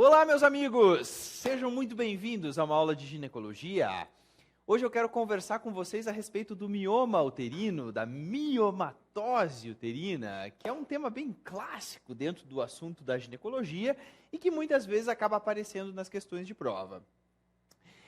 Olá, meus amigos! Sejam muito bem-vindos a uma aula de ginecologia. Hoje eu quero conversar com vocês a respeito do mioma uterino, da miomatose uterina, que é um tema bem clássico dentro do assunto da ginecologia e que muitas vezes acaba aparecendo nas questões de prova.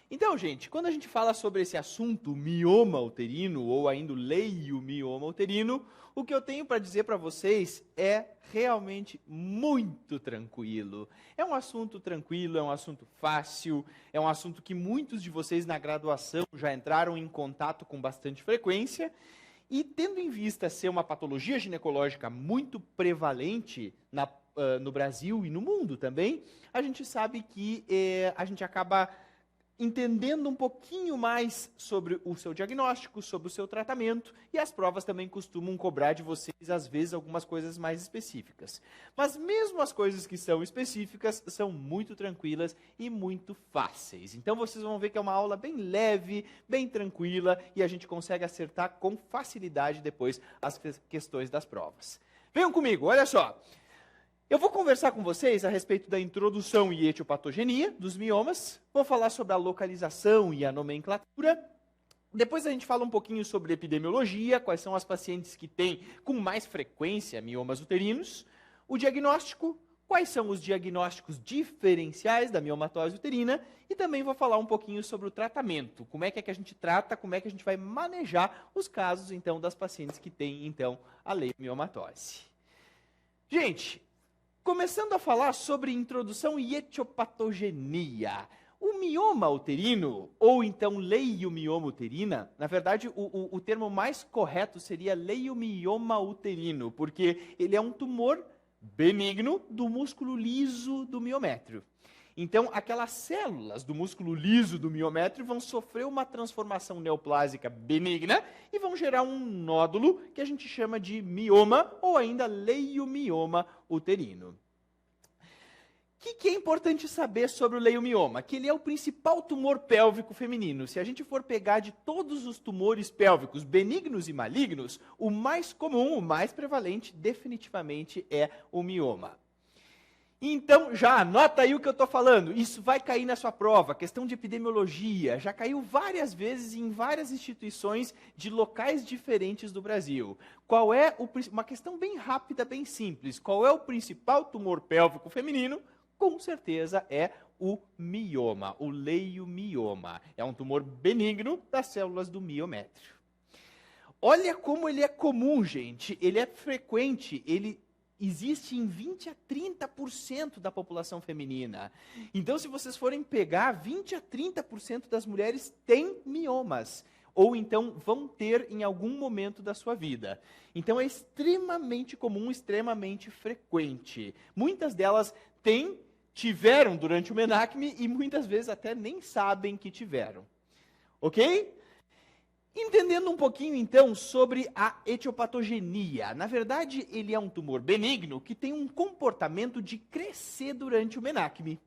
Então, gente, quando a gente fala sobre esse assunto, mioma uterino, ou ainda leiomioma uterino, o que eu tenho para dizer para vocês é realmente muito tranquilo. É um assunto tranquilo, é um assunto fácil, é um assunto que muitos de vocês na graduação já entraram em contato com bastante frequência, e tendo em vista ser uma patologia ginecológica muito prevalente no Brasil e no mundo também, a gente sabe que a gente acaba entendendo um pouquinho mais sobre o seu diagnóstico, sobre o seu tratamento, e as provas também costumam cobrar de vocês, às vezes, algumas coisas mais específicas. Mas mesmo as coisas que são específicas são muito tranquilas e muito fáceis. Então vocês vão ver que é uma aula bem leve, bem tranquila, e a gente consegue acertar com facilidade depois as questões das provas. Venham comigo, olha só. Eu vou conversar com vocês a respeito da introdução e etiopatogenia dos miomas, vou falar sobre a localização e a nomenclatura, depois a gente fala um pouquinho sobre epidemiologia, quais são as pacientes que têm com mais frequência miomas uterinos, o diagnóstico, quais são os diagnósticos diferenciais da miomatose uterina e também vou falar um pouquinho sobre o tratamento, como é que a gente trata, como é que a gente vai manejar os casos então das pacientes que têm então a leishmaniose. Gente, começando a falar sobre introdução e etiopatogenia. O mioma uterino, ou então leiomioma uterina, na verdade o termo mais correto seria leiomioma uterino, porque ele é um tumor benigno do músculo liso do miométrio. Então, aquelas células do músculo liso do miométrio vão sofrer uma transformação neoplásica benigna e vão gerar um nódulo que a gente chama de mioma ou ainda leiomioma uterino. O que é importante saber sobre o leiomioma? Que ele é o principal tumor pélvico feminino. Se a gente for pegar de todos os tumores pélvicos, benignos e malignos, o mais comum, o mais prevalente, definitivamente é o mioma. Então, já anota aí o que eu estou falando. Isso vai cair na sua prova. Questão de epidemiologia. Já caiu várias vezes em várias instituições de locais diferentes do Brasil. Qual é uma questão bem rápida, bem simples. Qual é o principal tumor pélvico feminino? Com certeza é o mioma, o leiomioma. É um tumor benigno das células do miométrio. Olha como ele é comum, gente. Ele é frequente, ele existe em 20 a 30% da população feminina. Então, se vocês forem pegar, 20 a 30% das mulheres têm miomas, ou então vão ter em algum momento da sua vida. Então, é extremamente comum, extremamente frequente. Muitas delas tiveram durante o menacme e muitas vezes até nem sabem que tiveram. Ok? Entendendo um pouquinho, então, sobre a etiopatogenia. Na verdade, ele é um tumor benigno que tem um comportamento de crescer durante o menacme.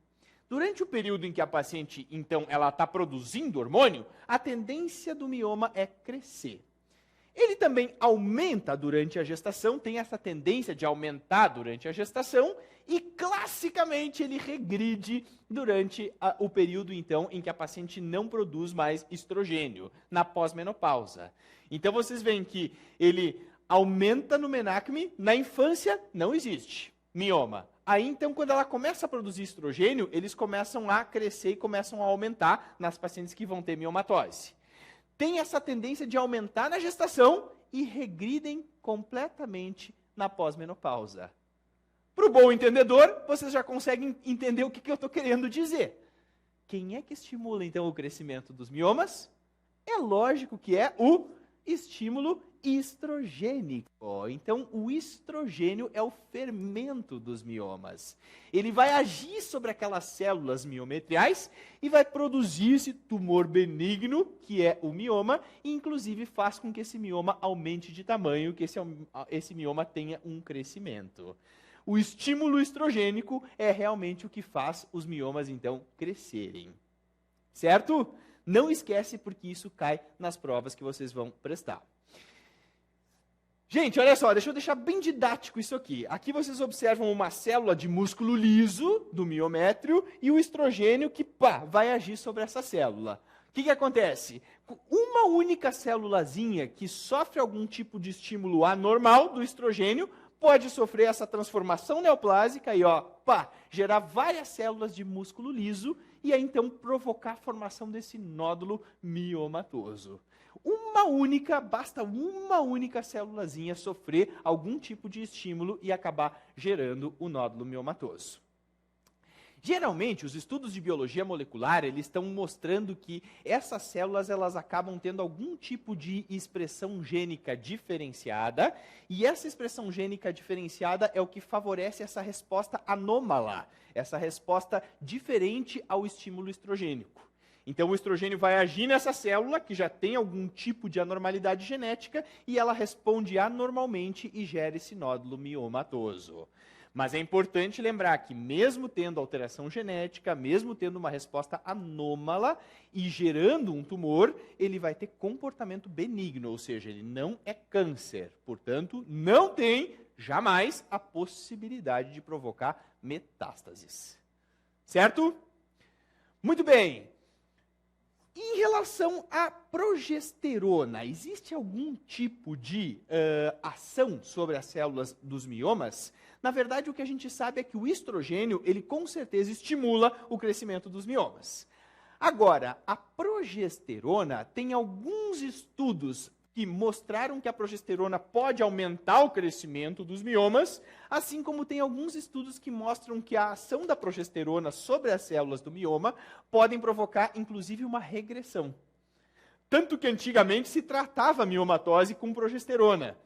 Durante o período em que a paciente, então, ela está produzindo hormônio, a tendência do mioma é crescer. Ele também aumenta durante a gestação, tem essa tendência de aumentar durante a gestação, e classicamente ele regride durante o período, então, em que a paciente não produz mais estrogênio, na pós-menopausa. Então, vocês veem que ele aumenta no menacme, na infância não existe mioma. Aí, então, quando ela começa a produzir estrogênio, eles começam a crescer e começam a aumentar nas pacientes que vão ter miomatose. Tem essa tendência de aumentar na gestação e regridem completamente na pós-menopausa. Para o bom entendedor, vocês já conseguem entender o que eu estou querendo dizer. Quem é que estimula, então, o crescimento dos miomas? É lógico que é o estímulo estrogênico. Então, o estrogênio é o fermento dos miomas. Ele vai agir sobre aquelas células miometriais e vai produzir esse tumor benigno, que é o mioma, e inclusive faz com que esse mioma aumente de tamanho, que esse mioma tenha um crescimento. O estímulo estrogênico é realmente o que faz os miomas, então, crescerem. Certo? Não esquece, porque isso cai nas provas que vocês vão prestar. Gente, olha só, deixa eu deixar bem didático isso aqui. Aqui vocês observam uma célula de músculo liso do miométrio e o estrogênio que, vai agir sobre essa célula. O que acontece? Uma única célulazinha que sofre algum tipo de estímulo anormal do estrogênio pode sofrer essa transformação neoplásica e, gerar várias células de músculo liso e aí então provocar a formação desse nódulo miomatoso. Basta uma única célulazinha sofrer algum tipo de estímulo e acabar gerando o nódulo miomatoso. Geralmente, os estudos de biologia molecular, eles estão mostrando que essas células elas acabam tendo algum tipo de expressão gênica diferenciada, e essa expressão gênica diferenciada é o que favorece essa resposta anômala, essa resposta diferente ao estímulo estrogênico. Então, o estrogênio vai agir nessa célula, que já tem algum tipo de anormalidade genética, e ela responde anormalmente e gera esse nódulo miomatoso. Mas é importante lembrar que, mesmo tendo alteração genética, mesmo tendo uma resposta anômala e gerando um tumor, ele vai ter comportamento benigno, ou seja, ele não é câncer. Portanto, não tem, jamais, a possibilidade de provocar metástases. Certo? Muito bem. Em relação à progesterona, existe algum tipo de ação sobre as células dos miomas? Na verdade, o que a gente sabe é que o estrogênio, ele com certeza estimula o crescimento dos miomas. Agora, a progesterona, tem alguns estudos que mostraram que a progesterona pode aumentar o crescimento dos miomas, assim como tem alguns estudos que mostram que a ação da progesterona sobre as células do mioma podem provocar, inclusive, uma regressão. Tanto que antigamente se tratava a miomatose com progesterona.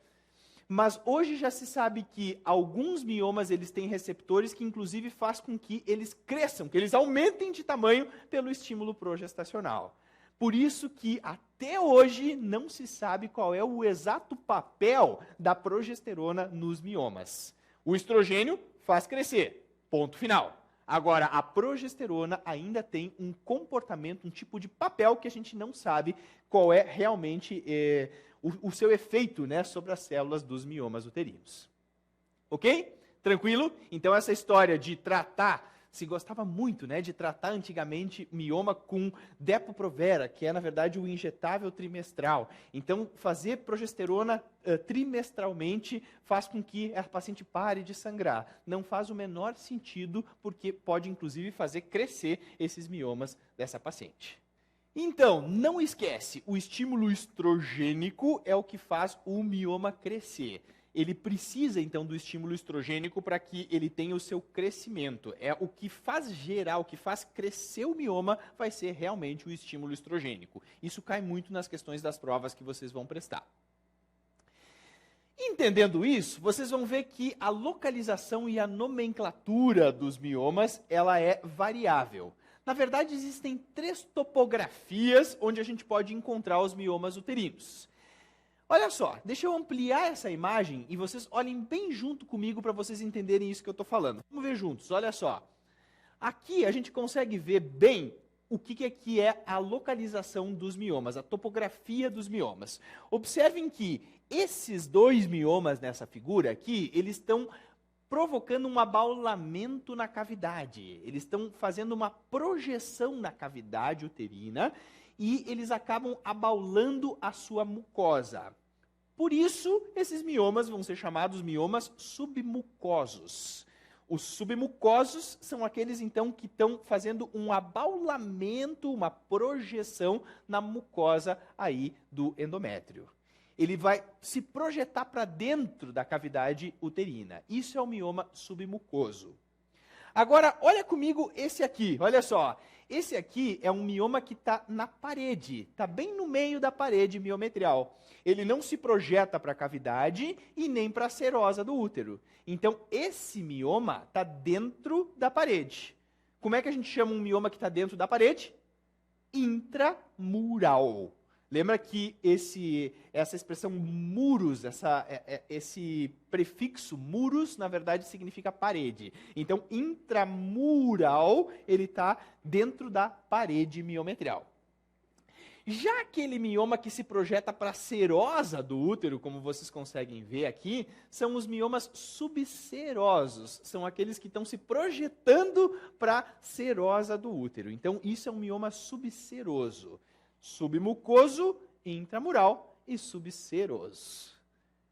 Mas hoje já se sabe que alguns miomas eles têm receptores que, inclusive, faz com que eles cresçam, que eles aumentem de tamanho pelo estímulo progestacional. Por isso que, até hoje, não se sabe qual é o exato papel da progesterona nos miomas. O estrogênio faz crescer, ponto final. Agora, a progesterona ainda tem um comportamento, um tipo de papel que a gente não sabe qual é realmente o seu efeito, né, sobre as células dos miomas uterinos. Ok? Tranquilo? Então, essa história de tratar... Se gostava muito, né, de tratar antigamente mioma com Depo-Provera, que é, na verdade, o injetável trimestral. Então, fazer progesterona trimestralmente faz com que a paciente pare de sangrar. Não faz o menor sentido, porque pode, inclusive, fazer crescer esses miomas dessa paciente. Então, não esquece, o estímulo estrogênico é o que faz o mioma crescer. Ele precisa, então, do estímulo estrogênico para que ele tenha o seu crescimento. É o que faz gerar, o que faz crescer o mioma, vai ser realmente o estímulo estrogênico. Isso cai muito nas questões das provas que vocês vão prestar. Entendendo isso, vocês vão ver que a localização e a nomenclatura dos miomas, ela é variável. Na verdade, existem 3 topografias onde a gente pode encontrar os miomas uterinos. Olha só, deixa eu ampliar essa imagem e vocês olhem bem junto comigo para vocês entenderem isso que eu estou falando. Vamos ver juntos, olha só. Aqui a gente consegue ver bem o que é a localização dos miomas, a topografia dos miomas. Observem que esses 2 miomas nessa figura aqui, eles estão provocando um abaulamento na cavidade. Eles estão fazendo uma projeção na cavidade uterina e eles acabam abaulando a sua mucosa. Por isso, esses miomas vão ser chamados miomas submucosos. Os submucosos são aqueles, então, que estão fazendo um abaulamento, uma projeção na mucosa aí do endométrio. Ele vai se projetar para dentro da cavidade uterina. Isso é o mioma submucoso. Agora, olha comigo esse aqui, olha só. Esse aqui é um mioma que está na parede, está bem no meio da parede miometrial. Ele não se projeta para a cavidade e nem para a serosa do útero. Então, esse mioma está dentro da parede. Como é que a gente chama um mioma que está dentro da parede? Intramural. Lembra que essa expressão muros, esse prefixo muros, na verdade, significa parede. Então, intramural, ele está dentro da parede miometrial. Já aquele mioma que se projeta para a serosa do útero, como vocês conseguem ver aqui, são os miomas subserosos. São aqueles que estão se projetando para a serosa do útero. Então, isso é um mioma subseroso. Submucoso, intramural e subseroso.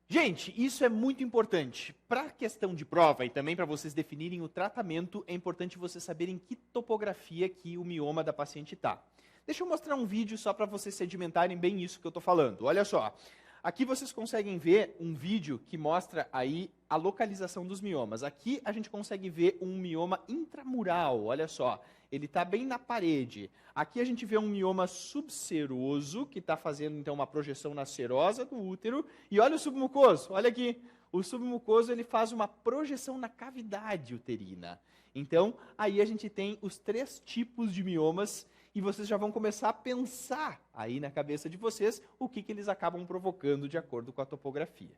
Gente, isso é muito importante. Para a questão de prova e também para vocês definirem o tratamento, é importante vocês saberem que topografia que o mioma da paciente está. Deixa eu mostrar um vídeo só para vocês sedimentarem bem isso que eu estou falando. Olha só, aqui vocês conseguem ver um vídeo que mostra aí a localização dos miomas. Aqui a gente consegue ver um mioma intramural, olha só, ele está bem na parede. Aqui a gente vê um mioma subseroso, que está fazendo então uma projeção na serosa do útero. E olha o submucoso, olha aqui. O submucoso ele faz uma projeção na cavidade uterina. Então, aí a gente tem os 3 tipos de miomas e vocês já vão começar a pensar aí na cabeça de vocês o que eles acabam provocando de acordo com a topografia.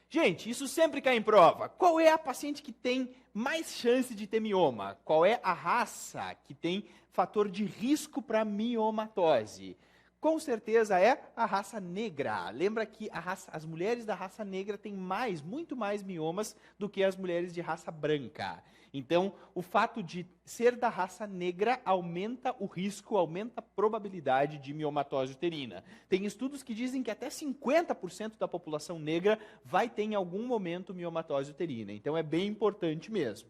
Gente, isso sempre cai em prova. Qual é a paciente que tem mais chance de ter mioma? Qual é a raça que tem fator de risco para miomatose? Com certeza é a raça negra. Lembra que as mulheres da raça negra têm muito mais miomas do que as mulheres de raça branca. Então, o fato de ser da raça negra aumenta o risco, aumenta a probabilidade de miomatose uterina. Tem estudos que dizem que até 50% da população negra vai ter em algum momento miomatose uterina. Então, é bem importante mesmo.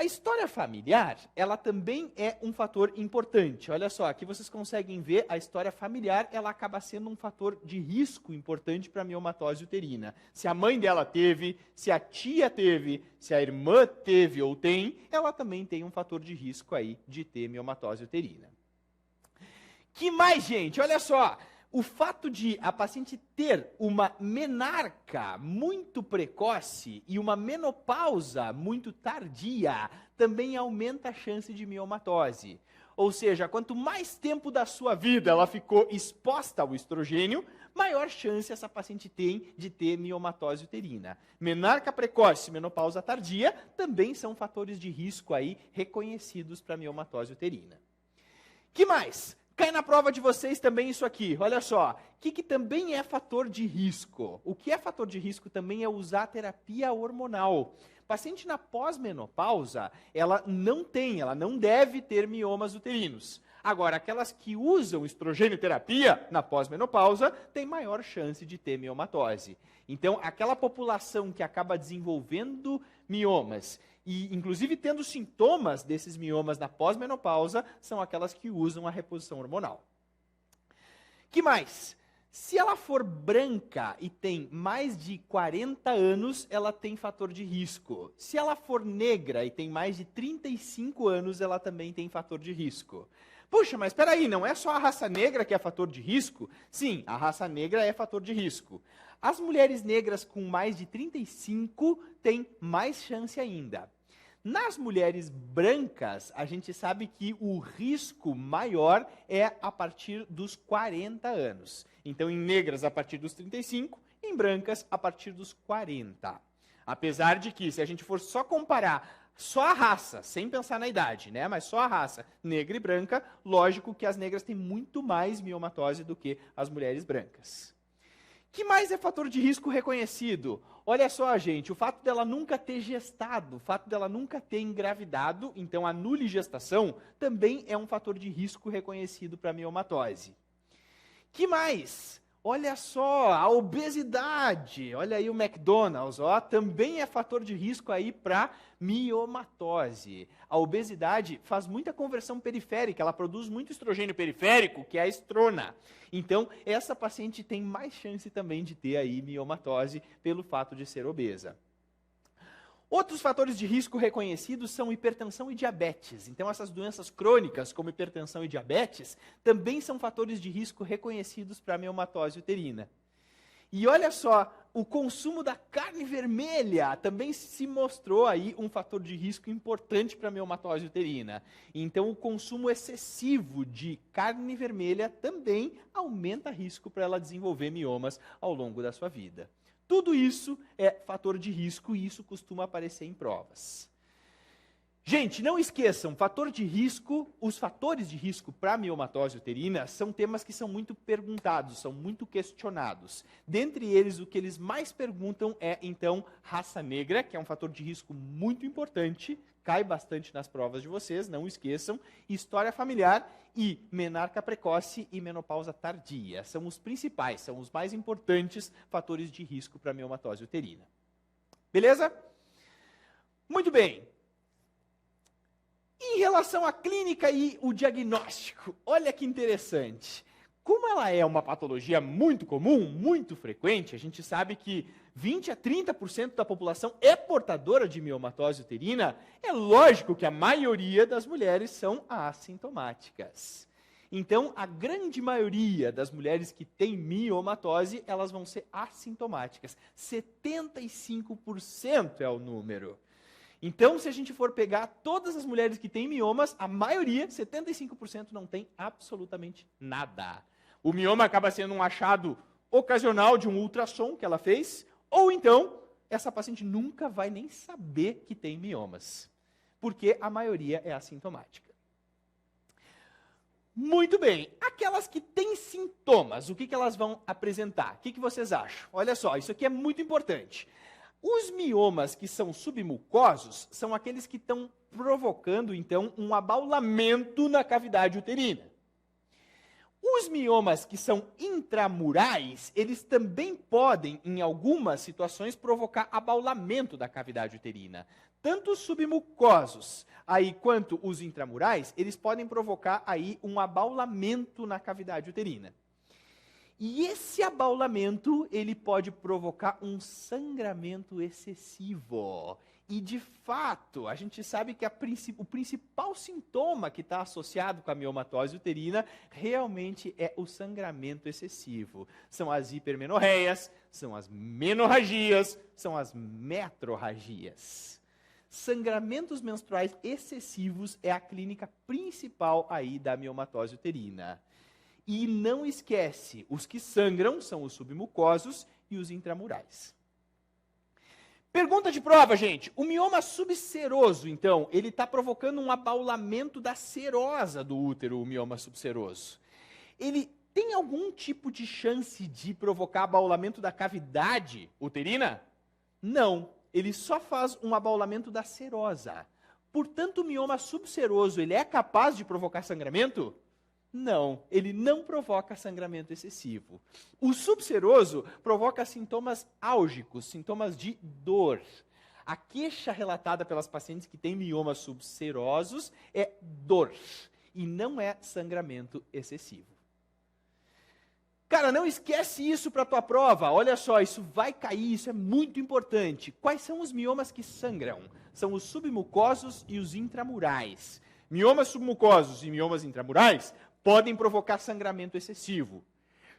A história familiar, ela também é um fator importante. Olha só, aqui vocês conseguem ver a história familiar, ela acaba sendo um fator de risco importante para a miomatose uterina. Se a mãe dela teve, se a tia teve, se a irmã teve ou tem, ela também tem um fator de risco aí de ter miomatose uterina. Que mais, gente? Olha só. O fato de a paciente ter uma menarca muito precoce e uma menopausa muito tardia também aumenta a chance de miomatose. Ou seja, quanto mais tempo da sua vida ela ficou exposta ao estrogênio, maior chance essa paciente tem de ter miomatose uterina. Menarca precoce e menopausa tardia também são fatores de risco aí reconhecidos para miomatose uterina. Que mais? Cai na prova de vocês também isso aqui, olha só. O que também é fator de risco? O que é fator de risco também é usar terapia hormonal. Paciente na pós-menopausa, ela não deve ter miomas uterinos. Agora, aquelas que usam estrogênio-terapia na pós-menopausa, têm maior chance de ter miomatose. Então, aquela população que acaba desenvolvendo miomas e, inclusive, tendo sintomas desses miomas na pós-menopausa, são aquelas que usam a reposição hormonal. Que mais? Se ela for branca e tem mais de 40 anos, ela tem fator de risco. Se ela for negra e tem mais de 35 anos, ela também tem fator de risco. Puxa, mas espera aí, não é só a raça negra que é fator de risco? Sim, a raça negra é fator de risco. As mulheres negras com mais de 35 têm mais chance ainda. Nas mulheres brancas, a gente sabe que o risco maior é a partir dos 40 anos. Então, em negras, a partir dos 35, em brancas, a partir dos 40. Apesar de que, se a gente for só comparar só a raça, sem pensar na idade, né? Mas só a raça negra e branca, lógico que as negras têm muito mais miomatose do que as mulheres brancas. Que mais é fator de risco reconhecido? Olha só, gente, o fato dela nunca ter gestado, o fato dela nunca ter engravidado, então a nuligestação, também é um fator de risco reconhecido para miomatose. Que mais? Olha só, a obesidade, olha aí o McDonald's, ó, também é fator de risco aí para miomatose. A obesidade faz muita conversão periférica, ela produz muito estrogênio periférico, que é a estrona. Então, essa paciente tem mais chance também de ter aí miomatose pelo fato de ser obesa. Outros fatores de risco reconhecidos são hipertensão e diabetes. Então, essas doenças crônicas, como hipertensão e diabetes, também são fatores de risco reconhecidos para a miomatose uterina. E olha só, o consumo da carne vermelha também se mostrou aí um fator de risco importante para a miomatose uterina. Então, o consumo excessivo de carne vermelha também aumenta risco para ela desenvolver miomas ao longo da sua vida. Tudo isso é fator de risco e isso costuma aparecer em provas. Gente, não esqueçam, os fatores de risco para a miomatose uterina são temas que são muito perguntados, são muito questionados. Dentre eles, o que eles mais perguntam é, então, raça negra, que é um fator de risco muito importante, cai bastante nas provas de vocês, não esqueçam, história familiar e menarca precoce e menopausa tardia. São os principais, são os mais importantes fatores de risco para a miomatose uterina. Beleza? Muito bem. Em relação à clínica e o diagnóstico, olha que interessante. Como ela é uma patologia muito comum, muito frequente, a gente sabe que 20 a 30% da população é portadora de miomatose uterina, é lógico que a maioria das mulheres são assintomáticas. Então, a grande maioria das mulheres que têm miomatose, elas vão ser assintomáticas. 75% é o número. Então, se a gente for pegar todas as mulheres que têm miomas, a maioria, 75%, não tem absolutamente nada. O mioma acaba sendo um achado ocasional de um ultrassom que ela fez, ou então, essa paciente nunca vai nem saber que tem miomas, porque a maioria é assintomática. Muito bem, aquelas que têm sintomas, o que elas vão apresentar? O que vocês acham? Olha só, isso aqui é muito importante. Os miomas que são submucosos são aqueles que estão provocando, então, um abaulamento na cavidade uterina. Os miomas que são intramurais, eles também podem, em algumas situações, provocar abaulamento da cavidade uterina. Tanto os submucosos aí, quanto os intramurais, eles podem provocar aí um abaulamento na cavidade uterina. E esse abaulamento, ele pode provocar um sangramento excessivo. E, de fato, a gente sabe que o principal sintoma que está associado com a miomatose uterina realmente é o sangramento excessivo. São as hipermenorreias, são as menorragias, são as metrorragias. Sangramentos menstruais excessivos é a clínica principal aí da miomatose uterina. E não esquece, os que sangram são os submucosos e os intramurais. Pergunta de prova, gente. O mioma subseroso, então, ele está provocando um abaulamento da serosa do útero, o mioma subseroso. Ele tem algum tipo de chance de provocar abaulamento da cavidade uterina? Não. Ele só faz um abaulamento da serosa. Portanto, o mioma subseroso, ele é capaz de provocar sangramento? Não, ele não provoca sangramento excessivo. O subseroso provoca sintomas álgicos, sintomas de dor. A queixa relatada pelas pacientes que têm miomas subserosos é dor, e não é sangramento excessivo. Cara, não esquece isso para a tua prova. Olha só, isso vai cair, isso é muito importante. Quais são os miomas que sangram? São os submucosos e os intramurais. Miomas submucosos e miomas intramurais podem provocar sangramento excessivo.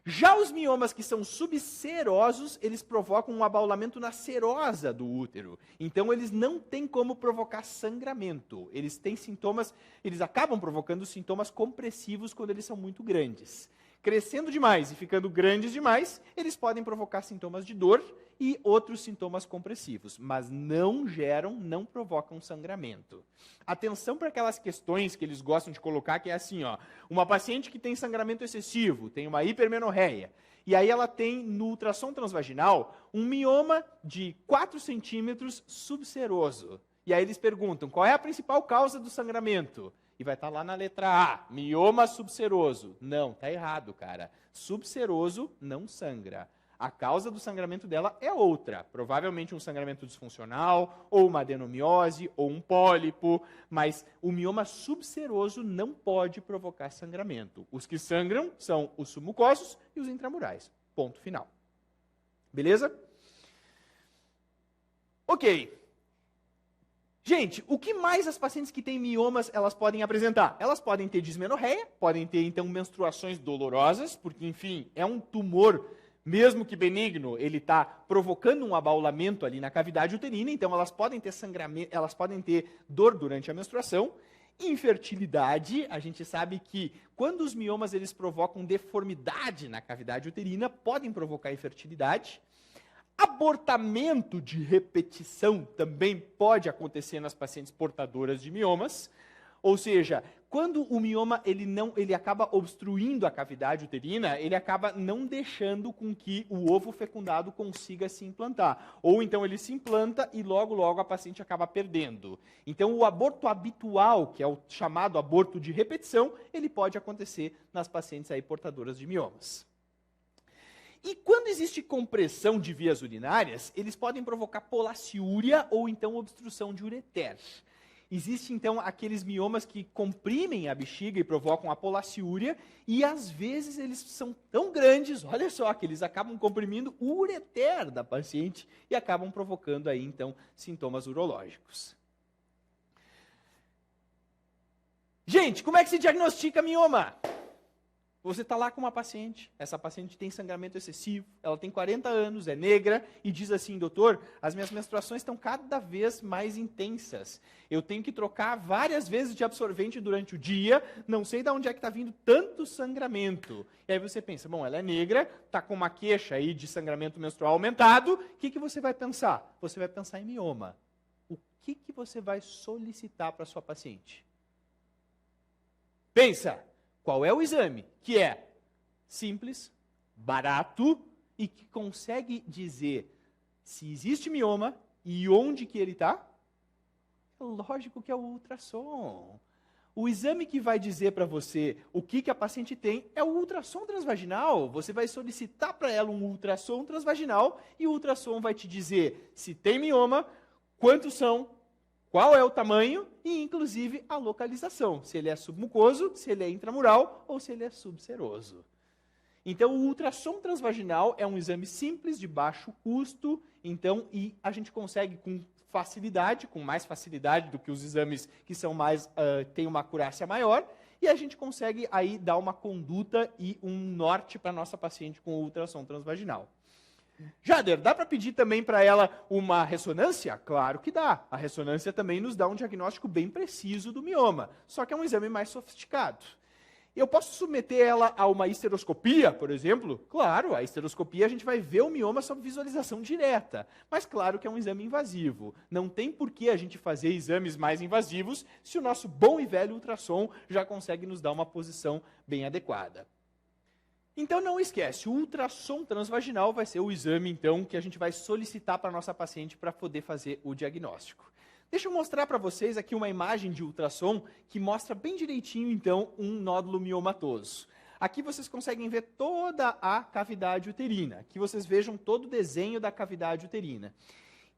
Já os miomas que são subserosos, eles provocam um abaulamento na serosa do útero. Então, eles não têm como provocar sangramento. Eles têm sintomas, eles acabam provocando sintomas compressivos quando eles são muito grandes. Crescendo demais e ficando grandes demais, eles podem provocar sintomas de dor e outros sintomas compressivos, mas não provocam sangramento. Atenção para aquelas questões que eles gostam de colocar, que é assim, ó, uma paciente que tem sangramento excessivo, tem uma hipermenorreia, e aí ela tem no ultrassom transvaginal um mioma de 4 centímetros subseroso. E aí eles perguntam, qual é a principal causa do sangramento? E vai estar lá na letra A, mioma subseroso. Não, tá errado, cara. Subseroso não sangra. A causa do sangramento dela é outra. Provavelmente um sangramento disfuncional, ou uma adenomiose, ou um pólipo. Mas o mioma subseroso não pode provocar sangramento. Os que sangram são os submucosos e os intramurais. Ponto final. Beleza? Ok. Gente, o que mais as pacientes que têm miomas elas podem apresentar? Elas podem ter dismenorreia, podem ter, então, menstruações dolorosas, porque, enfim, é um tumor, mesmo que benigno, ele está provocando um abaulamento ali na cavidade uterina, então elas podem ter sangramento, elas podem ter dor durante a menstruação. Infertilidade, a gente sabe que quando os miomas eles provocam deformidade na cavidade uterina, podem provocar infertilidade. Abortamento de repetição também pode acontecer nas pacientes portadoras de miomas, ou seja, quando o mioma ele acaba obstruindo a cavidade uterina, ele acaba não deixando com que o ovo fecundado consiga se implantar. Ou então ele se implanta e logo, logo a paciente acaba perdendo. Então o aborto habitual, que é o chamado aborto de repetição, ele pode acontecer nas pacientes aí portadoras de miomas. E quando existe compressão de vias urinárias, eles podem provocar polaciúria ou então obstrução de ureter. Existem, então, aqueles miomas que comprimem a bexiga e provocam a polaciúria, e às vezes eles são tão grandes, olha só, que eles acabam comprimindo o ureter da paciente e acabam provocando aí, então, sintomas urológicos. Gente, como é que se diagnostica mioma? Você está lá com uma paciente, essa paciente tem sangramento excessivo, ela tem 40 anos, é negra, e diz assim, doutor, as minhas menstruações estão cada vez mais intensas. Eu tenho que trocar várias vezes de absorvente durante o dia, não sei de onde é que está vindo tanto sangramento. E aí você pensa, bom, ela é negra, está com uma queixa aí de sangramento menstrual aumentado, o que você vai pensar? Você vai pensar em mioma. O que você vai solicitar para a sua paciente? Pensa! Qual é o exame? Que é simples, barato e que consegue dizer se existe mioma e onde que ele está? Lógico que é o ultrassom. O exame que vai dizer para você o que a paciente tem é o ultrassom transvaginal. Você vai solicitar para ela um ultrassom transvaginal e o ultrassom vai te dizer se tem mioma, quantos são, qual é o tamanho e, inclusive, a localização. Se ele é submucoso, se ele é intramural ou se ele é subseroso. Então, o ultrassom transvaginal é um exame simples, de baixo custo, então, e a gente consegue com facilidade, com mais facilidade do que os exames que são mais, têm uma acurácia maior, e a gente consegue aí dar uma conduta e um norte para a nossa paciente com o ultrassom transvaginal. Jader, dá para pedir também para ela uma ressonância? Claro que dá. A ressonância também nos dá um diagnóstico bem preciso do mioma, só que é um exame mais sofisticado. Eu posso submeter ela a uma histeroscopia, por exemplo? Claro, a histeroscopia a gente vai ver o mioma sob visualização direta, mas claro que é um exame invasivo. Não tem por que a gente fazer exames mais invasivos se o nosso bom e velho ultrassom já consegue nos dar uma posição bem adequada. Então não esquece, o ultrassom transvaginal vai ser o exame então que a gente vai solicitar para a nossa paciente para poder fazer o diagnóstico. Deixa eu mostrar para vocês aqui uma imagem de ultrassom que mostra bem direitinho então um nódulo miomatoso. Aqui vocês conseguem ver toda a cavidade uterina, aqui vocês vejam todo o desenho da cavidade uterina.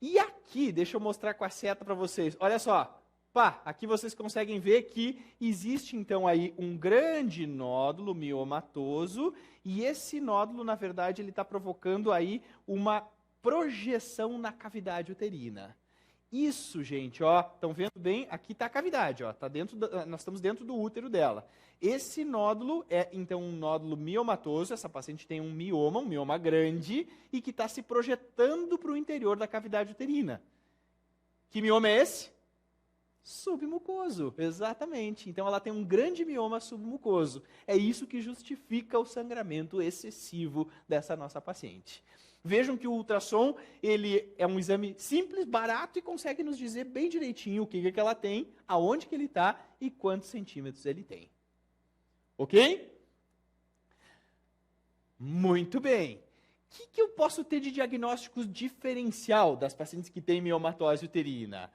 E aqui, deixa eu mostrar com a seta para vocês, olha só. Pá, aqui vocês conseguem ver que existe então aí um grande nódulo miomatoso e esse nódulo, na verdade, ele está provocando aí uma projeção na cavidade uterina. Isso, gente, ó, estão vendo bem? Aqui está a cavidade, ó, nós estamos dentro do útero dela. Esse nódulo é então um nódulo miomatoso, essa paciente tem um mioma grande e que está se projetando para o interior da cavidade uterina. Que mioma é esse? Submucoso, exatamente. Então ela tem um grande mioma submucoso. É isso que justifica o sangramento excessivo dessa nossa paciente. Vejam que o ultrassom, ele é um exame simples, barato e consegue nos dizer bem direitinho o que ela tem, aonde que ele está e quantos centímetros ele tem. Ok? Muito bem. O que eu posso ter de diagnóstico diferencial das pacientes que têm miomatose uterina?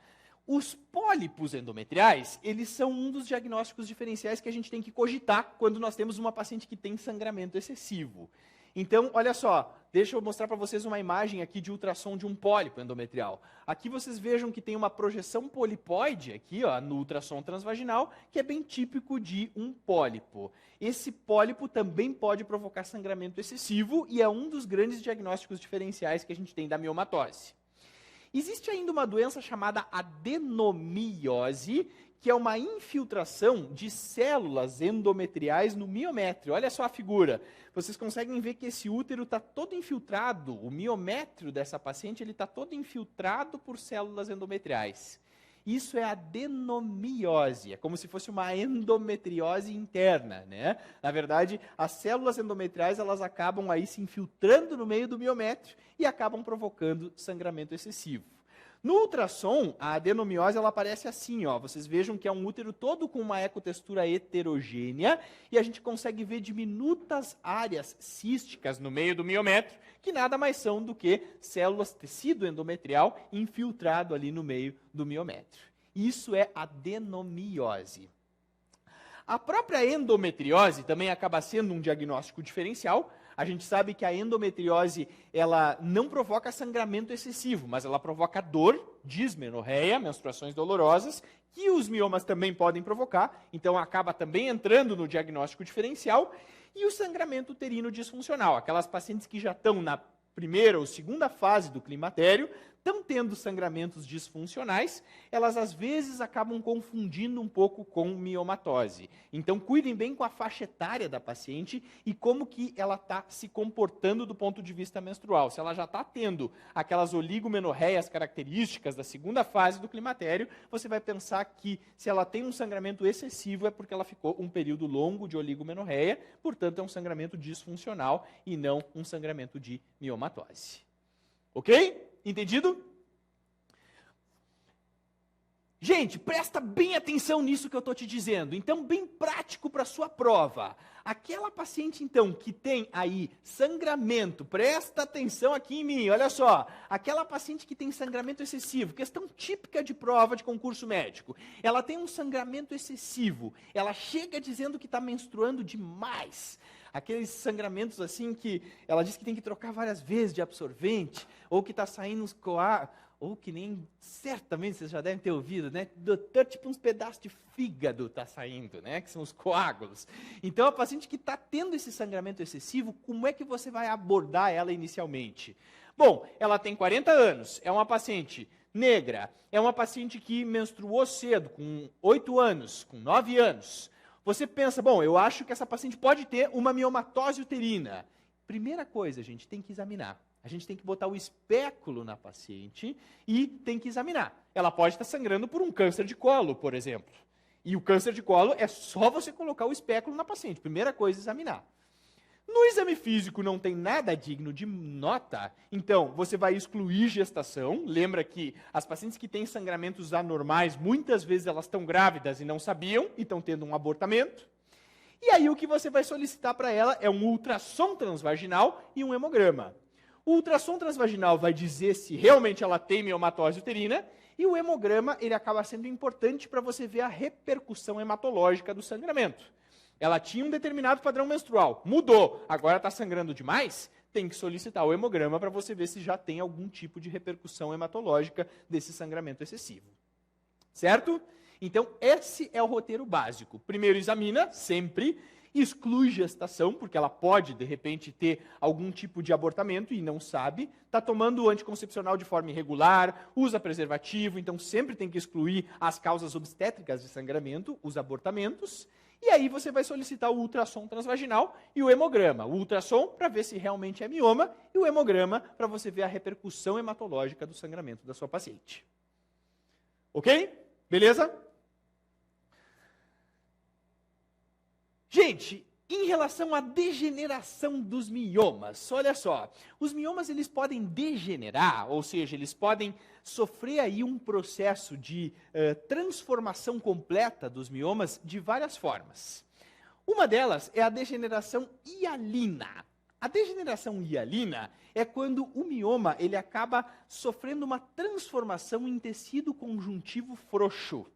Os pólipos endometriais, eles são um dos diagnósticos diferenciais que a gente tem que cogitar quando nós temos uma paciente que tem sangramento excessivo. Então, olha só, deixa eu mostrar para vocês uma imagem aqui de ultrassom de um pólipo endometrial. Aqui vocês vejam que tem uma projeção polipoide aqui, ó, no ultrassom transvaginal, que é bem típico de um pólipo. Esse pólipo também pode provocar sangramento excessivo e é um dos grandes diagnósticos diferenciais que a gente tem da miomatose. Existe ainda uma doença chamada adenomiose, que é uma infiltração de células endometriais no miométrio. Olha só a figura. Vocês conseguem ver que esse útero está todo infiltrado, o miométrio dessa paciente está todo infiltrado por células endometriais. Isso é adenomiose, é como se fosse uma endometriose interna, né? Na verdade, as células endometriais, elas acabam aí se infiltrando no meio do miométrio e acabam provocando sangramento excessivo. No ultrassom, a adenomiose ela aparece assim, ó. Vocês vejam que é um útero todo com uma ecotextura heterogênea e a gente consegue ver diminutas áreas císticas no meio do miométrio, que nada mais são do que células tecido endometrial infiltrado ali no meio do miométrio. Isso é adenomiose. A própria endometriose também acaba sendo um diagnóstico diferencial. A gente sabe que a endometriose, ela não provoca sangramento excessivo, mas ela provoca dor, dismenorreia, menstruações dolorosas, que os miomas também podem provocar, então acaba também entrando no diagnóstico diferencial, e o sangramento uterino disfuncional, aquelas pacientes que já estão na primeira ou segunda fase do climatério, estão tendo sangramentos disfuncionais, elas às vezes acabam confundindo um pouco com miomatose. Então, cuidem bem com a faixa etária da paciente e como que ela está se comportando do ponto de vista menstrual. Se ela já está tendo aquelas oligomenorreias características da segunda fase do climatério, você vai pensar que se ela tem um sangramento excessivo é porque ela ficou um período longo de oligomenorreia, portanto é um sangramento disfuncional e não um sangramento de miomatose. Ok? Entendido? Gente, presta bem atenção nisso que eu estou te dizendo. Então, bem prático para a sua prova. Aquela paciente, então, que tem aí sangramento, presta atenção aqui em mim, olha só. Aquela paciente que tem sangramento excessivo, questão típica de prova de concurso médico. Ela tem um sangramento excessivo, ela chega dizendo que está menstruando demais. Aqueles sangramentos assim que ela diz que tem que trocar várias vezes de absorvente, ou que está saindo uns coágulos, ou que nem, certamente vocês já devem ter ouvido, né? Doutor, tipo uns pedaços de fígado está saindo, né? Que são os coágulos. Então, a paciente que está tendo esse sangramento excessivo, como é que você vai abordar ela inicialmente? Bom, ela tem 40 anos, é uma paciente negra, é uma paciente que menstruou cedo, com 8 anos, com 9 anos. Você pensa, bom, eu acho que essa paciente pode ter uma miomatose uterina. Primeira coisa, a gente tem que examinar. A gente tem que botar o espéculo na paciente e tem que examinar. Ela pode estar sangrando por um câncer de colo, por exemplo. E o câncer de colo é só você colocar o espéculo na paciente. Primeira coisa, examinar. No exame físico não tem nada digno de nota, então você vai excluir gestação. Lembra que as pacientes que têm sangramentos anormais, muitas vezes elas estão grávidas e não sabiam, e estão tendo um abortamento. E aí o que você vai solicitar para ela é um ultrassom transvaginal e um hemograma. O ultrassom transvaginal vai dizer se realmente ela tem miomatose uterina, e o hemograma ele acaba sendo importante para você ver a repercussão hematológica do sangramento. Ela tinha um determinado padrão menstrual, mudou, agora está sangrando demais, tem que solicitar o hemograma para você ver se já tem algum tipo de repercussão hematológica desse sangramento excessivo. Certo? Então, esse é o roteiro básico. Primeiro examina, sempre, exclui gestação, porque ela pode, de repente, ter algum tipo de abortamento e não sabe, está tomando o anticoncepcional de forma irregular, usa preservativo, então sempre tem que excluir as causas obstétricas de sangramento, os abortamentos. E aí você vai solicitar o ultrassom transvaginal e o hemograma. O ultrassom para ver se realmente é mioma e o hemograma para você ver a repercussão hematológica do sangramento da sua paciente. Ok? Beleza? Gente, em relação à degeneração dos miomas, olha só, os miomas eles podem degenerar, ou seja, eles podem sofrer aí um processo de transformação completa dos miomas de várias formas. Uma delas é a degeneração hialina. A degeneração hialina é quando o mioma ele acaba sofrendo uma transformação em tecido conjuntivo frouxo.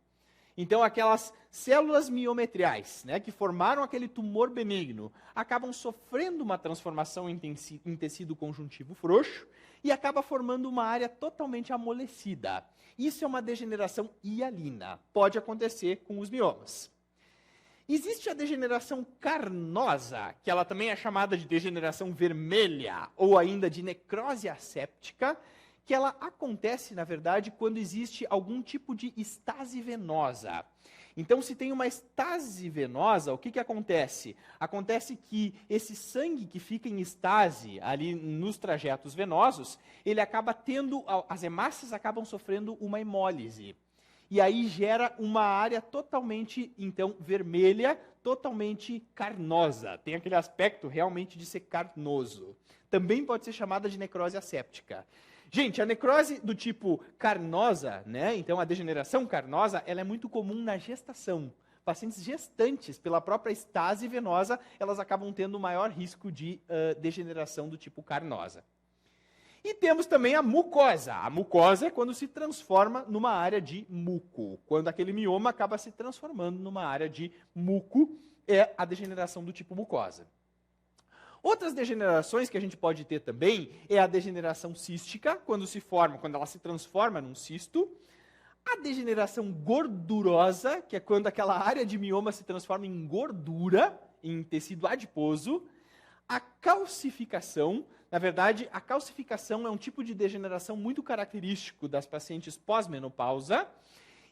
Então, aquelas células miometriais, né, que formaram aquele tumor benigno, acabam sofrendo uma transformação em tecido conjuntivo frouxo e acaba formando uma área totalmente amolecida. Isso é uma degeneração hialina. Pode acontecer com os miomas. Existe a degeneração carnosa, que ela também é chamada de degeneração vermelha, ou ainda de necrose asséptica, que ela acontece, na verdade, quando existe algum tipo de estase venosa. Então, se tem uma estase venosa, o que acontece? Acontece que esse sangue que fica em estase ali nos trajetos venosos, ele acaba tendo, as hemácias acabam sofrendo uma hemólise. e aí gera uma área totalmente, então, vermelha, totalmente carnosa. Tem aquele aspecto realmente de ser carnoso. Também pode ser chamada de necrose asséptica. Gente, a necrose do tipo carnosa, né? Então a degeneração carnosa, ela é muito comum na gestação. Pacientes gestantes, pela própria estase venosa, elas acabam tendo maior risco de degeneração do tipo carnosa. E temos também a mucosa. A mucosa é quando se transforma numa área de muco. Quando aquele mioma acaba se transformando numa área de muco, é a degeneração do tipo mucosa. Outras degenerações que a gente pode ter também é a degeneração cística, quando ela se transforma num cisto. A degeneração gordurosa, que é quando aquela área de mioma se transforma em gordura, em tecido adiposo. A calcificação, na verdade, a calcificação é um tipo de degeneração muito característico das pacientes pós-menopausa.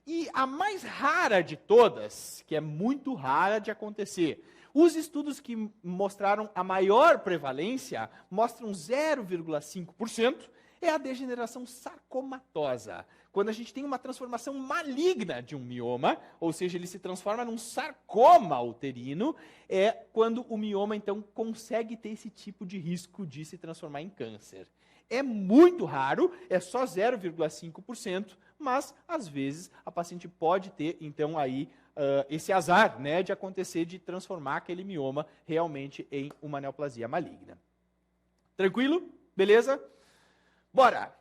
E a mais rara de todas, que é muito rara de acontecer, os estudos que mostraram a maior prevalência, mostram 0,5%, é a degeneração sarcomatosa. Quando a gente tem uma transformação maligna de um mioma, ou seja, ele se transforma num sarcoma uterino, é quando o mioma, então, consegue ter esse tipo de risco de se transformar em câncer. É muito raro, é só 0,5%, mas, às vezes, a paciente pode ter, então, aí, esse azar, né, de acontecer, de transformar aquele mioma realmente em uma neoplasia maligna. Tranquilo? Beleza? Bora!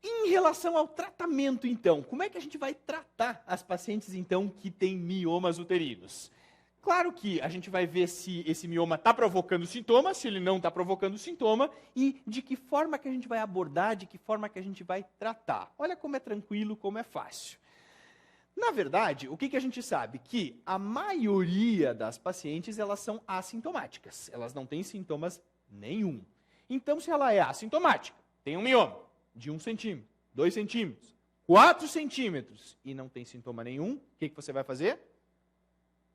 Em relação ao tratamento, então, como é que a gente vai tratar as pacientes, então, que têm miomas uterinos? Claro que a gente vai ver se esse mioma está provocando sintoma, se ele não está provocando sintoma, e de que forma que a gente vai abordar, de que forma que a gente vai tratar. Olha como é tranquilo, como é fácil. Na verdade, o que a gente sabe? Que a maioria das pacientes, elas são assintomáticas. Elas não têm sintomas nenhum. Então, se ela é assintomática, tem um mioma de 1 centímetro, 2 centímetros, 4 centímetros e não tem sintoma nenhum, o que você vai fazer?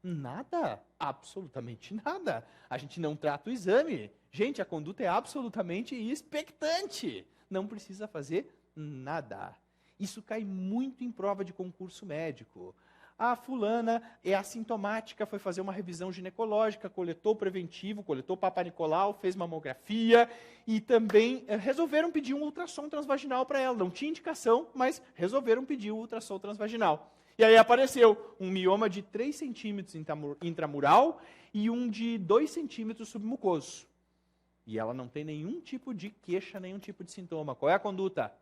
Nada, absolutamente nada. A gente não trata o exame. Gente, a conduta é absolutamente expectante. Não precisa fazer nada. Isso cai muito em prova de concurso médico. A fulana é assintomática, foi fazer uma revisão ginecológica, coletou preventivo, coletou Papa Nicolau, fez mamografia e também resolveram pedir um ultrassom transvaginal para ela. Não tinha indicação, mas resolveram pedir o ultrassom transvaginal. E aí apareceu um mioma de 3 centímetros intramural e um de 2 centímetros submucoso. E ela não tem nenhum tipo de queixa, nenhum tipo de sintoma. Qual é a conduta?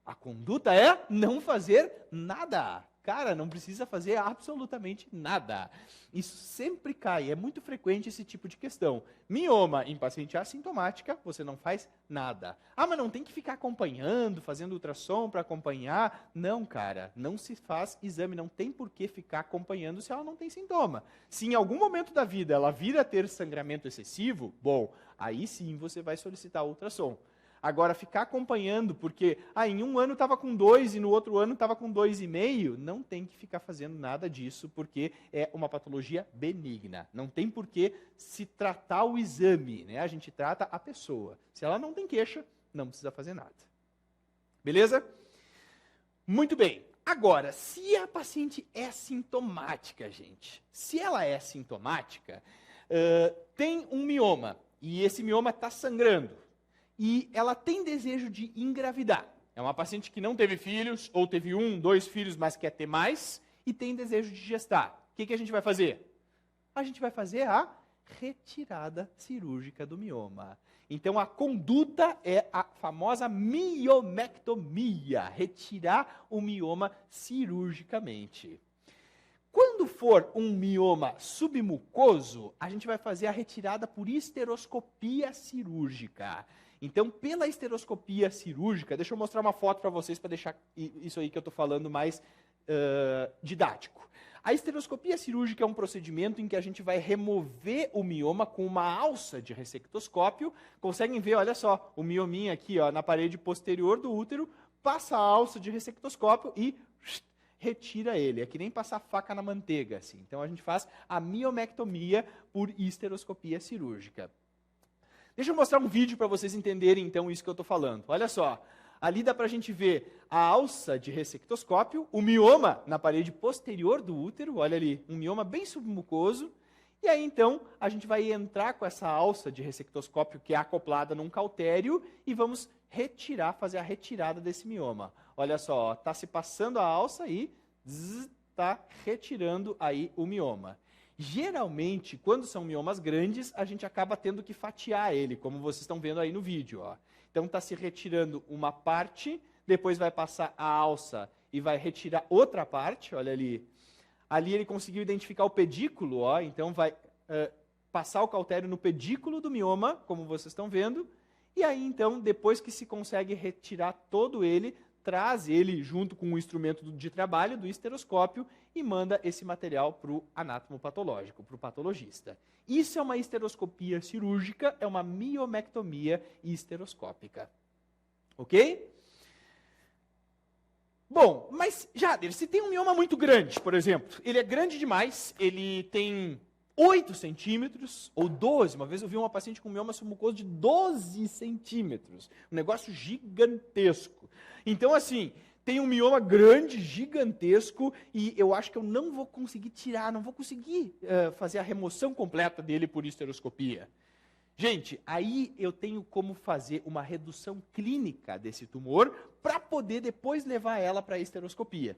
A conduta é não fazer nada. Cara, não precisa fazer absolutamente nada. Isso sempre cai, é muito frequente esse tipo de questão. Mioma em paciente assintomática, você não faz nada. Ah, mas não tem que ficar acompanhando, fazendo ultrassom para acompanhar? Não, cara, não se faz exame, não tem por que ficar acompanhando se ela não tem sintoma. Se em algum momento da vida ela vir a ter sangramento excessivo, bom, aí sim você vai solicitar ultrassom. Agora, ficar acompanhando, porque em um ano estava com 2 e no outro ano estava com 2,5, não tem que ficar fazendo nada disso, porque é uma patologia benigna. Não tem por que se tratar o exame, né? A gente trata a pessoa. Se ela não tem queixa, não precisa fazer nada. Beleza? Muito bem. Agora, se a paciente é sintomática, gente, se ela é sintomática, tem um mioma, e esse mioma está sangrando, e ela tem desejo de engravidar. É uma paciente que não teve filhos, ou teve 1, 2 filhos, mas quer ter mais, e tem desejo de gestar. O que a gente vai fazer? A gente vai fazer a retirada cirúrgica do mioma. Então, a conduta é a famosa miomectomia, retirar o mioma cirurgicamente. Quando for um mioma submucoso, a gente vai fazer a retirada por histeroscopia cirúrgica. Então, pela histeroscopia cirúrgica, deixa eu mostrar uma foto para vocês para deixar isso aí que eu estou falando mais didático. A histeroscopia cirúrgica é um procedimento em que a gente vai remover o mioma com uma alça de ressectoscópio. Conseguem ver, olha só, o miominha aqui ó, na parede posterior do útero, passa a alça de ressectoscópio e retira ele. É que nem passar faca na manteiga. Assim. Então, a gente faz a miomectomia por histeroscopia cirúrgica. Deixa eu mostrar um vídeo para vocês entenderem, então, isso que eu estou falando. Olha só. Ali dá para a gente ver a alça de ressectoscópio, o mioma na parede posterior do útero, olha ali, um mioma bem submucoso. E aí, então, a gente vai entrar com essa alça de ressectoscópio que é acoplada num cautério e vamos fazer a retirada desse mioma. Olha só, está se passando a alça e está retirando aí o mioma. Geralmente, quando são miomas grandes, a gente acaba tendo que fatiar ele, como vocês estão vendo aí no vídeo. Ó. Então, está se retirando uma parte, depois vai passar a alça e vai retirar outra parte, olha ali. Ali ele conseguiu identificar o pedículo, ó, então vai passar o cautério no pedículo do mioma, como vocês estão vendo. E aí, então, depois que se consegue retirar todo ele, traz ele junto com o instrumento de trabalho do esteroscópio e manda esse material para o anatomopatológico, para o patologista. Isso é uma esteroscopia cirúrgica, é uma miomectomia esteroscópica. Ok? Bom, mas, Jader, se tem um mioma muito grande, por exemplo, ele é grande demais, ele tem 8 centímetros ou 12, uma vez eu vi uma paciente com mioma submucoso de 12 centímetros, um negócio gigantesco. Então, assim, tem um mioma grande, gigantesco, e eu acho que eu não vou conseguir tirar, não vou conseguir fazer a remoção completa dele por esteroscopia. Gente, aí eu tenho como fazer uma redução clínica desse tumor para poder depois levar ela para a esteroscopia.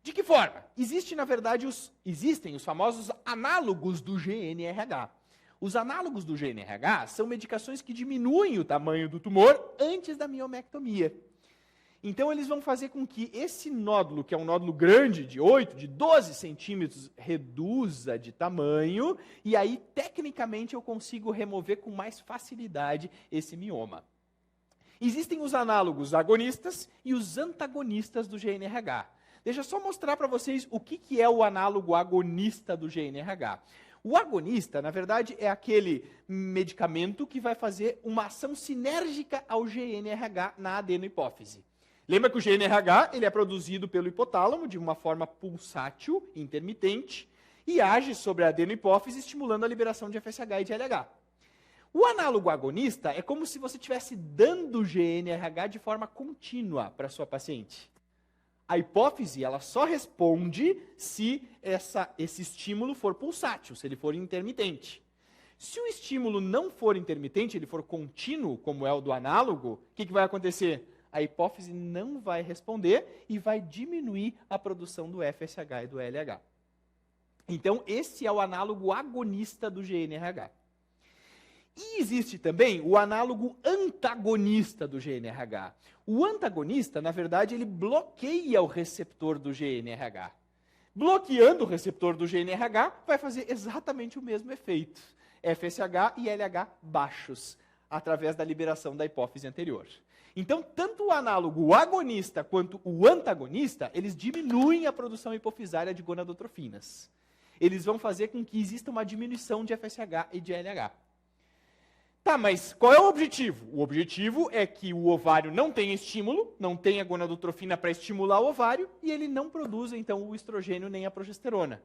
De que forma? Existem os famosos análogos do GNRH. Os análogos do GNRH são medicações que diminuem o tamanho do tumor antes da miomectomia. Então, eles vão fazer com que esse nódulo, que é um nódulo grande, de 8, de 12 centímetros, reduza de tamanho, e aí, tecnicamente, eu consigo remover com mais facilidade esse mioma. Existem os análogos agonistas e os antagonistas do GNRH. Deixa eu só mostrar para vocês o que é o análogo agonista do GNRH. O agonista, na verdade, é aquele medicamento que vai fazer uma ação sinérgica ao GNRH na adenohipófise. Lembra que o GNRH ele é produzido pelo hipotálamo de uma forma pulsátil, intermitente, e age sobre a adenohipófise, estimulando a liberação de FSH e de LH. O análogo agonista é como se você estivesse dando GNRH de forma contínua para a sua paciente. A hipófise ela só responde se esse estímulo for pulsátil, se ele for intermitente. Se o estímulo não for intermitente, ele for contínuo, como é o do análogo, o que vai acontecer? A hipófise não vai responder e vai diminuir a produção do FSH e do LH. Então, esse é o análogo agonista do GNRH. E existe também o análogo antagonista do GNRH. O antagonista, na verdade, ele bloqueia o receptor do GNRH. Bloqueando o receptor do GNRH, vai fazer exatamente o mesmo efeito. FSH e LH baixos, através da liberação da hipófise anterior. Então, tanto o análogo agonista quanto o antagonista, eles diminuem a produção hipofisária de gonadotrofinas. Eles vão fazer com que exista uma diminuição de FSH e de LH. Tá, mas qual é o objetivo? O objetivo é que o ovário não tenha estímulo, não tenha gonadotrofina para estimular o ovário, e ele não produza, então, o estrogênio nem a progesterona.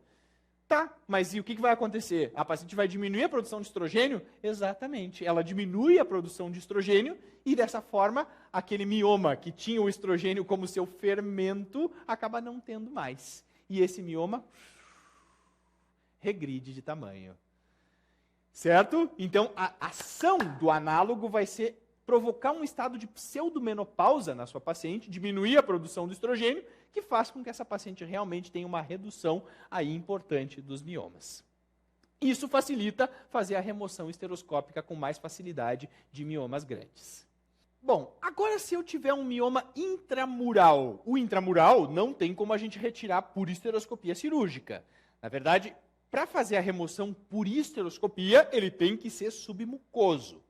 Tá, mas e o que vai acontecer? A paciente vai diminuir a produção de estrogênio? Exatamente, ela diminui a produção de estrogênio e, dessa forma, aquele mioma que tinha o estrogênio como seu fermento acaba não tendo mais. E esse mioma regride de tamanho. Certo? Então, a ação do análogo vai ser provocar um estado de pseudomenopausa na sua paciente, diminuir a produção do estrogênio, que faz com que essa paciente realmente tenha uma redução aí importante dos miomas. Isso facilita fazer a remoção esteroscópica com mais facilidade de miomas grandes. Bom, agora se eu tiver um mioma intramural, o intramural não tem como a gente retirar por esteroscopia cirúrgica. Na verdade, para fazer a remoção por esteroscopia, ele tem que ser submucoso.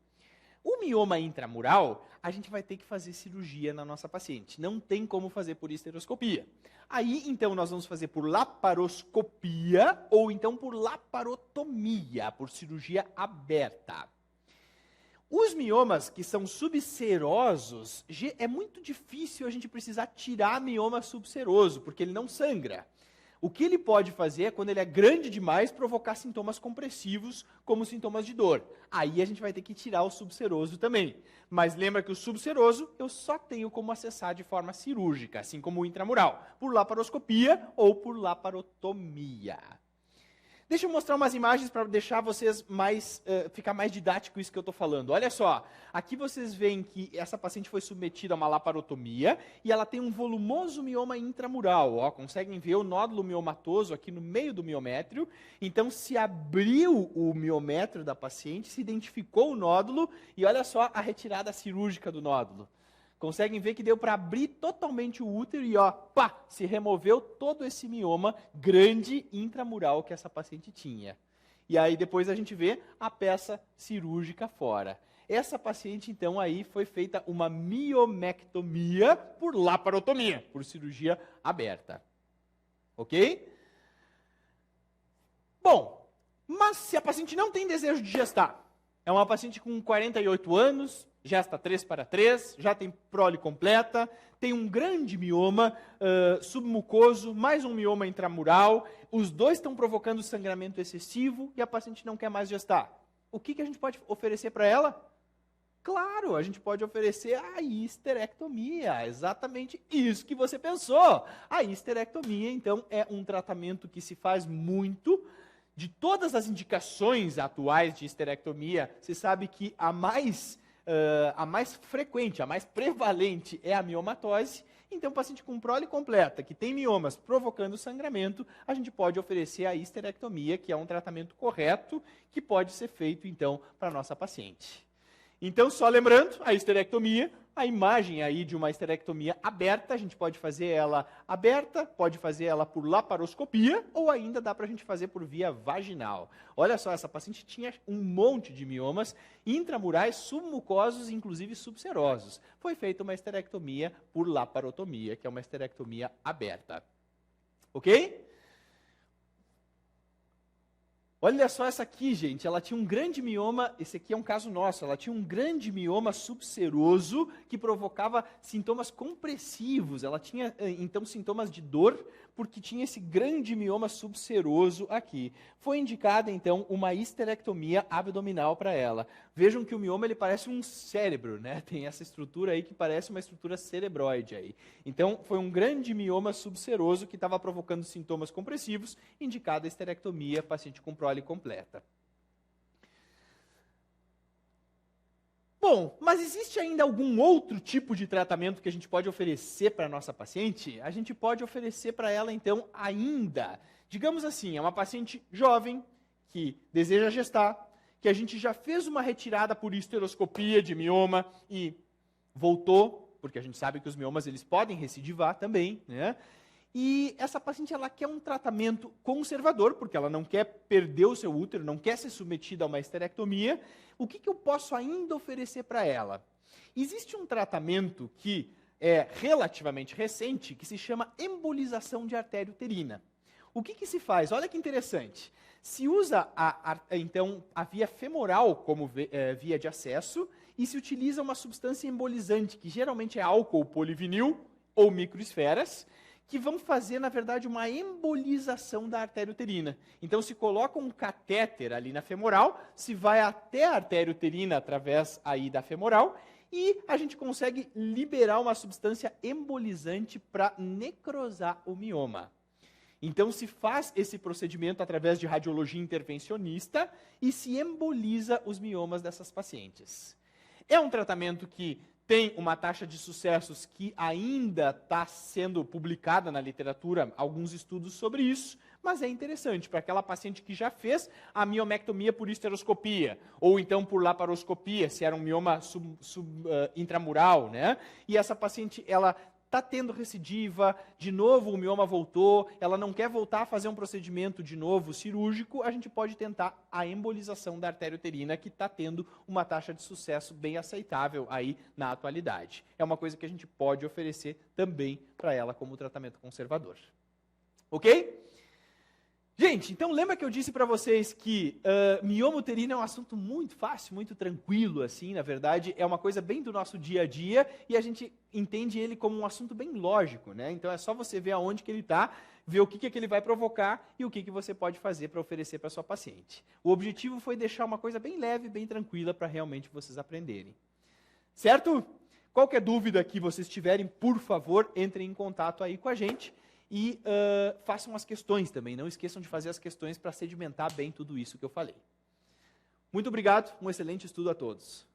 O mioma intramural, a gente vai ter que fazer cirurgia na nossa paciente. Não tem como fazer por esteroscopia. Aí, então, nós vamos fazer por laparoscopia ou então por laparotomia, por cirurgia aberta. Os miomas que são subserosos, é muito difícil a gente precisar tirar mioma subseroso, porque ele não sangra. O que ele pode fazer é, quando ele é grande demais, provocar sintomas compressivos, como sintomas de dor. Aí a gente vai ter que tirar o subseroso também. Mas lembra que o subseroso eu só tenho como acessar de forma cirúrgica, assim como o intramural, por laparoscopia ou por laparotomia. Deixa eu mostrar umas imagens para deixar vocês ficar mais didático isso que eu estou falando. Olha só, aqui vocês veem que essa paciente foi submetida a uma laparotomia e ela tem um volumoso mioma intramural. Ó, conseguem ver o nódulo miomatoso aqui no meio do miométrio. Então, se abriu o miométrio da paciente, se identificou o nódulo e olha só a retirada cirúrgica do nódulo. Conseguem ver que deu para abrir totalmente o útero e, ó, pá, se removeu todo esse mioma grande intramural que essa paciente tinha. E aí depois a gente vê a peça cirúrgica fora. Essa paciente, então, aí foi feita uma miomectomia por laparotomia, por cirurgia aberta. Ok? Bom, mas se a paciente não tem desejo de gestar, é uma paciente com 48 anos, gesta 3/3, já tem prole completa, tem um grande mioma submucoso, mais um mioma intramural, os dois estão provocando sangramento excessivo e a paciente não quer mais gestar. O que a gente pode oferecer para ela? Claro, a gente pode oferecer a histerectomia, exatamente isso que você pensou. A histerectomia, então, é um tratamento que se faz muito. De todas as indicações atuais de histerectomia, se sabe que a mais frequente, a mais prevalente é a miomatose. Então, paciente com prole completa, que tem miomas provocando sangramento, a gente pode oferecer a histerectomia, que é um tratamento correto, que pode ser feito, então, para a nossa paciente. Então, só lembrando, a histerectomia, a imagem aí de uma histerectomia aberta, a gente pode fazer ela aberta, pode fazer ela por laparoscopia, ou ainda dá para a gente fazer por via vaginal. Olha só, essa paciente tinha um monte de miomas intramurais, submucosos, inclusive subserosos. Foi feita uma histerectomia por laparotomia, que é uma histerectomia aberta. Ok? Olha só essa aqui, gente, ela tinha um grande mioma, esse aqui é um caso nosso, ela tinha um grande mioma subseroso que provocava sintomas compressivos, ela tinha, então, sintomas de dor, porque tinha esse grande mioma subseroso aqui. Foi indicada, então, uma histerectomia abdominal para ela. Vejam que o mioma, ele parece um cérebro, né? Tem essa estrutura aí que parece uma estrutura cerebroide aí. Então, foi um grande mioma subseroso que estava provocando sintomas compressivos, indicada a histerectomia, paciente com prole completa. Bom, mas existe ainda algum outro tipo de tratamento que a gente pode oferecer para a nossa paciente? A gente pode oferecer para ela, então, ainda. Digamos assim, é uma paciente jovem que deseja gestar, que a gente já fez uma retirada por histeroscopia de mioma e voltou, porque a gente sabe que os miomas eles podem recidivar também, né? E essa paciente ela quer um tratamento conservador, porque ela não quer perder o seu útero, não quer ser submetida a uma histerectomia. O que eu posso ainda oferecer para ela? Existe um tratamento que é relativamente recente, que se chama embolização de artéria uterina. O que se faz? Olha que interessante. Se usa, então, a via femoral como via de acesso e se utiliza uma substância embolizante, que geralmente é álcool polivinil ou microesferas, que vão fazer, na verdade, uma embolização da artéria uterina. Então, se coloca um catéter ali na femoral, se vai até a artéria uterina através aí da femoral, e a gente consegue liberar uma substância embolizante para necrosar o mioma. Então, se faz esse procedimento através de radiologia intervencionista e se emboliza os miomas dessas pacientes. É um tratamento que tem uma taxa de sucessos que ainda está sendo publicada na literatura, alguns estudos sobre isso, mas é interessante para aquela paciente que já fez a miomectomia por histeroscopia, ou então por laparoscopia, se era um mioma intramural, né? E essa paciente, ela está tendo recidiva, de novo o mioma voltou, ela não quer voltar a fazer um procedimento de novo cirúrgico, a gente pode tentar a embolização da artéria uterina, que está tendo uma taxa de sucesso bem aceitável aí na atualidade. É uma coisa que a gente pode oferecer também para ela como tratamento conservador. Ok? Gente, então lembra que eu disse para vocês que mioma uterino é um assunto muito fácil, muito tranquilo, assim, na verdade, é uma coisa bem do nosso dia a dia e a gente entende ele como um assunto bem lógico, né? Então é só você ver aonde que ele está, ver o que ele vai provocar e o que você pode fazer para oferecer para sua paciente. O objetivo foi deixar uma coisa bem leve, bem tranquila, para realmente vocês aprenderem. Certo? Qualquer dúvida que vocês tiverem, por favor, entrem em contato aí com a gente e façam as questões também. Não esqueçam de fazer as questões para sedimentar bem tudo isso que eu falei. Muito obrigado, um excelente estudo a todos.